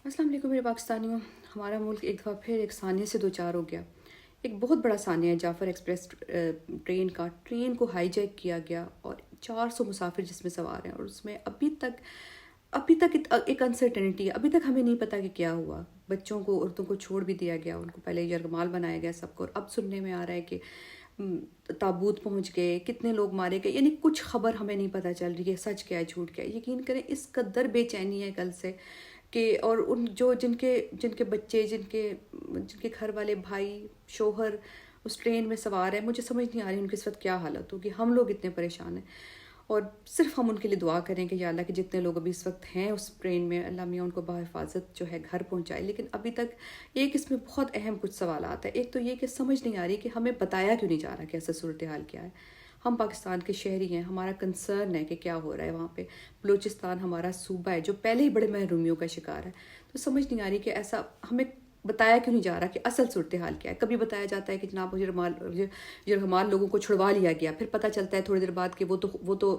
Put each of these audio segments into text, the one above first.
السلام علیکم میرے پاکستانیوں. ہمارا ملک ایک دفعہ پھر ایک ثانیے سے دو چار ہو گیا. ایک بہت بڑا ثانیہ ہے جعفر ایکسپریس ٹرین کو ہائی جیک کیا گیا اور 400 مسافر جس میں سوار ہیں, اور اس میں ابھی تک ایک انسرٹنٹی ہے. ابھی تک ہمیں نہیں پتا کہ کیا ہوا. بچوں کو, عورتوں کو چھوڑ بھی دیا گیا, ان کو پہلے یرغمال بنایا گیا سب کو, اور اب سننے میں آ رہا ہے کہ تابوت پہنچ گئے, کتنے لوگ مارے گئے. یعنی کچھ خبر ہمیں نہیں پتہ چل رہی ہے سچ کیا ہے جھوٹ کیا ہے. یقین کریں اس قدر بے چینی ہے کل سے کہ, اور ان جن کے بچے, جن کے گھر والے بھائی شوہر اس ٹرین میں سوار ہیں, مجھے سمجھ نہیں آ رہی ان کی اس وقت کیا حالت ہوگی. ہم لوگ اتنے پریشان ہیں, اور صرف ہم ان کے لیے دعا کریں کہ یا اللہ کہ جتنے لوگ ابھی اس وقت ہیں اس ٹرین میں, اللہ میاں ان کو بحفاظت جو ہے گھر پہنچائے. لیکن ابھی تک ایک اس میں بہت اہم کچھ سوالات ہیں. ایک تو یہ کہ سمجھ نہیں آ رہی کہ ہمیں بتایا کیوں نہیں جا رہا کہ ایسا صورتحال کیا ہے. ہم پاکستان کے شہری ہیں, ہمارا کنسرن ہے کہ کیا ہو رہا ہے وہاں پہ. بلوچستان ہمارا صوبہ ہے جو پہلے ہی بڑے محرومیوں کا شکار ہے. تو سمجھ نہیں آ رہی کہ ایسا ہمیں بتایا کیوں نہیں جا رہا کہ اصل صورتحال کیا ہے. کبھی بتایا جاتا ہے کہ جناب یرغمال لوگوں کو چھڑوا لیا گیا, پھر پتہ چلتا ہے تھوڑی دیر بعد کہ وہ تو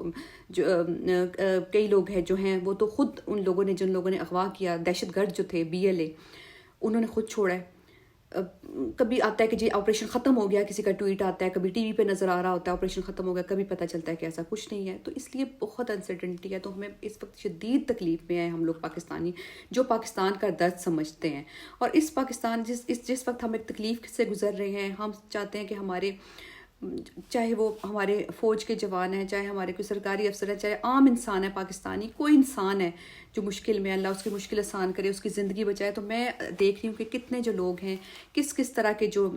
کئی لوگ ہیں جو ہیں وہ تو خود ان لوگوں نے, جن لوگوں نے اغوا کیا, دہشت گرد جو تھے BLA, انہوں نے خود چھوڑا ہے. کبھی آتا ہے کہ جی آپریشن ختم ہو گیا, کسی کا ٹویٹ آتا ہے, کبھی TV پہ نظر آ رہا ہوتا ہے آپریشن ختم ہو گیا, کبھی پتہ چلتا ہے کہ ایسا کچھ نہیں ہے. تو اس لیے بہت انسرٹنٹی ہے. تو ہمیں اس وقت شدید تکلیف میں ہیں ہم لوگ پاکستانی جو پاکستان کا درد سمجھتے ہیں. اور اس پاکستان جس وقت ہم ایک تکلیف سے گزر رہے ہیں, ہم چاہتے ہیں کہ ہمارے, چاہے وہ ہمارے فوج کے جوان ہیں, چاہے ہمارے کوئی سرکاری افسر ہیں, چاہے عام انسان ہے پاکستانی, کوئی انسان ہے جو مشکل میں, اللہ اس کی مشکل آسان کرے, اس کی زندگی بچائے. تو میں دیکھ رہی ہوں کہ کتنے جو لوگ ہیں, کس طرح کے جو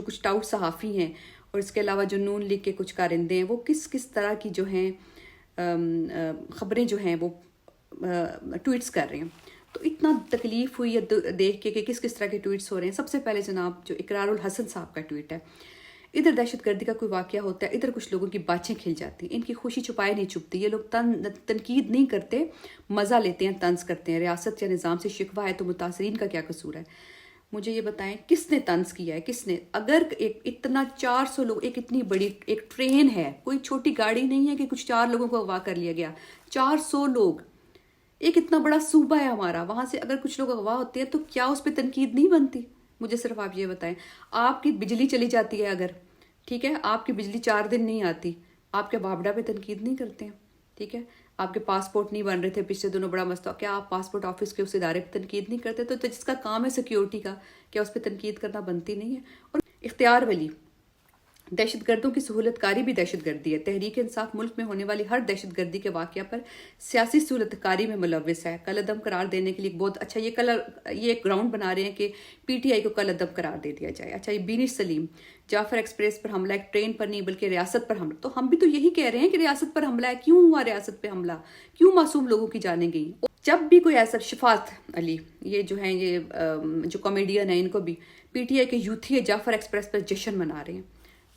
کچھ ٹاؤٹ صحافی ہیں, اور اس کے علاوہ جو نون لیگ کے کچھ کارندے ہیں, وہ کس طرح کی جو ہیں خبریں جو ہیں وہ ٹویٹس کر رہے ہیں. تو اتنا تکلیف ہوئی ہے دیکھ کے کہ کس طرح کے ٹویٹس ہو رہے ہیں. سب سے پہلے جناب جو اقرار الحسن صاحب کا ٹویٹ ہے, ادھر دہشت گردی کا کوئی واقعہ ہوتا ہے, ادھر کچھ لوگوں کی باتیں کھل جاتی ہیں, ان کی خوشی چھپائے نہیں چھپتی. یہ لوگ تنقید نہیں کرتے, مزہ لیتے ہیں, طنز کرتے ہیں. ریاست یا نظام سے شکوہ ہے تو متاثرین کا کیا قصور ہے؟ مجھے یہ بتائیں کس نے طنز کیا ہے, کس نے؟ اگر اتنا 400 لوگ, ایک اتنی بڑی ایک ٹرین ہے, کوئی چھوٹی گاڑی نہیں ہے کہ کچھ 4 لوگوں کو اغوا کر لیا گیا. 400 لوگ, ایک اتنا بڑا صوبہ ہے ہمارا, وہاں سے اگر کچھ لوگ اغوا ہوتے ہیں تو کیا اس پہ تنقید نہیں بنتی؟ مجھے صرف آپ یہ بتائیں. آپ کی بجلی چلی جاتی ہے اگر, ٹھیک ہے, آپ کی بجلی 4 دن نہیں آتی, آپ کے بابڈا پہ تنقید نہیں کرتے ہیں؟ ٹھیک ہے, آپ کے پاسپورٹ نہیں بن رہے تھے پچھلے دنوں, بڑا مسئلہ, کیا آپ پاسپورٹ آفس کے اس ادارے پہ تنقید نہیں کرتے؟ تو جس کا کام ہے سیکیورٹی کا, کیا اس پہ تنقید کرنا بنتی نہیں ہے؟ اور اختیار ولی, دہشت گردوں کی سہولت کاری بھی دہشت گردی ہے. تحریک انصاف ملک میں ہونے والی ہر دہشت گردی کے واقعہ پر سیاسی سہولت کاری میں ملوث ہے. کل عدم قرار دینے کے لیے بہت اچھا یہ ایک گراؤنڈ بنا رہے ہیں کہ PTI کو کل عدم قرار دے دیا جائے. اچھا, یہ بینش سلیم, جعفر ایکسپریس پر حملہ ایک ٹرین پر نہیں بلکہ ریاست پر حملہ. تو ہم بھی تو یہی کہہ رہے ہیں کہ ریاست پر حملہ ہے. کیوں ہوا ریاست پہ حملہ؟ کیوں معصوم لوگوں کی جانیں گئیں؟ جب بھی کوئی ایسا, شفاعت علی یہ جو ہیں, یہ جو کامیڈین ہیں, ان کو بھی PTI کے یوتھی ہے جعفر ایکسپریس پر جشن منا رہے ہیں.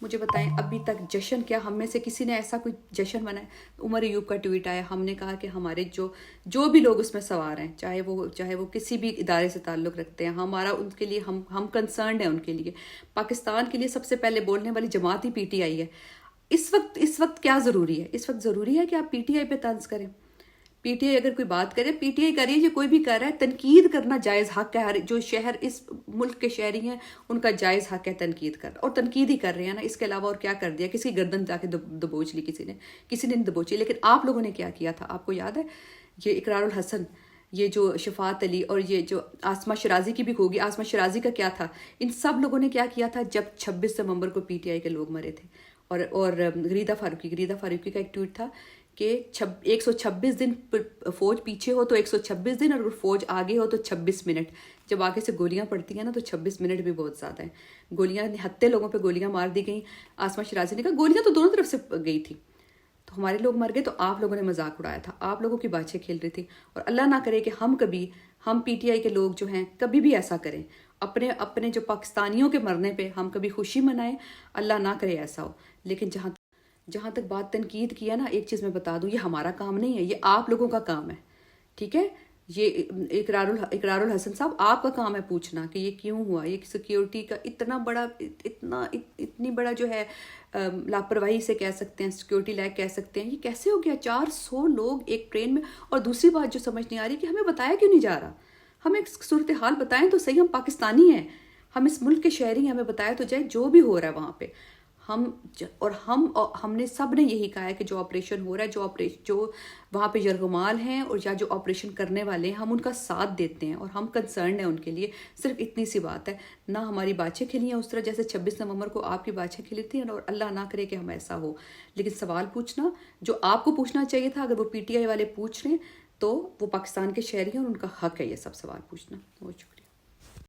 مجھے بتائیں ابھی تک جشن کیا, ہم میں سے کسی نے ایسا کوئی جشن منایا؟ عمر ایوب کا ٹویٹ آیا, ہم نے کہا کہ ہمارے جو بھی لوگ اس میں سوار ہیں, چاہے وہ کسی بھی ادارے سے تعلق رکھتے ہیں, ہمارا ان کے لیے ہم کنسرنڈ ہیں ان کے لیے. پاکستان کے لیے سب سے پہلے بولنے والی جماعت ہی PTI ہے. اس وقت کیا ضروری ہے؟ اس وقت ضروری ہے کہ آپ PTI پہ طنز کریں. PTI اگر کوئی بات کرے, PTI کریے, یہ کوئی بھی کر رہا ہے, تنقید کرنا جائز حق ہے. جو شہر اس ملک کے شہری ہیں ان کا جائز حق ہے تنقید کرنا, اور تنقید ہی کر رہے ہیں نا. اس کے علاوہ اور کیا کر دیا؟ کسی کی گردن جا کے دبوچ لی کسی نے نہیں دبوچی. لیکن آپ لوگوں نے کیا کیا تھا؟ آپ کو یاد ہے یہ اقرار الحسن, یہ جو شفاعت علی, اور یہ جو آسمہ شرازی کی بھی ہوگی. آسمہ شرازی کا کیا تھا؟ ان سب لوگوں نے کیا کیا تھا جب 26 نومبر کو PTI کے لوگ مرے تھے؟ اور غریدہ فاروقی کا ایک ٹویٹ تھا کہ 126 دن فوج پیچھے ہو تو 126 دن, اور فوج آگے ہو تو 26 منٹ. جب آگے سے گولیاں پڑتی ہیں نا تو 26 منٹ بھی بہت زیادہ ہیں. گولیاں نہتے لوگوں پہ گولیاں مار دی گئیں. آسمہ شرازی نے کہا گولیاں تو دونوں طرف سے گئی تھی, تو ہمارے لوگ مر گئے, تو آپ لوگوں نے مذاق اڑایا تھا, آپ لوگوں کی باتیں کھیل رہی تھی. اور اللہ نہ کرے کہ ہم PTI کے لوگ جو ہیں کبھی بھی ایسا کریں, اپنے جو پاکستانیوں کے مرنے پہ ہم کبھی خوشی منائیں, اللہ نہ کرے ایسا ہو. لیکن جہاں تک بات تنقید کی ہے نا, ایک چیز میں بتا دوں, یہ ہمارا کام نہیں ہے, یہ آپ لوگوں کا کام ہے. ٹھیک ہے, یہ اقرار الحسن صاحب آپ کا کام ہے پوچھنا کہ یہ کیوں ہوا، یہ سیکیورٹی کا اتنی بڑا جو ہے لاپرواہی سے کہہ سکتے ہیں، سیکیورٹی لیک کہہ سکتے ہیں، یہ کیسے ہو گیا 400 لوگ ایک ٹرین میں؟ اور دوسری بات جو سمجھ نہیں آ رہی کہ ہمیں بتایا کیوں نہیں جا رہا؟ ہمیں صورتحال بتائیں تو صحیح، ہم پاکستانی ہیں، ہم اس ملک کے شہری ہیں، ہمیں بتایا تو جائے جو بھی ہو رہا ہے وہاں پہ۔ ہم نے سب نے یہی کہا ہے کہ جو آپریشن ہو رہا ہے، جو وہاں پہ یرغمال ہیں اور یا جو آپریشن کرنے والے ہیں، ہم ان کا ساتھ دیتے ہیں اور ہم کنسرنڈ ہیں ان کے لیے۔ صرف اتنی سی بات ہے، نہ ہماری باتیں کھلی ہیں اس طرح جیسے 26 نومبر کو آپ کی باتیں کھلی تھیں، اور اللہ نہ کرے کہ ہم ایسا ہو۔ لیکن سوال پوچھنا جو آپ کو پوچھنا چاہیے تھا، اگر وہ پی ٹی آئی والے پوچھ رہے ہیں تو وہ پاکستان کے شہری ہیں اور ان کا حق ہے یہ سب سوال پوچھنا۔ بہت شکریہ۔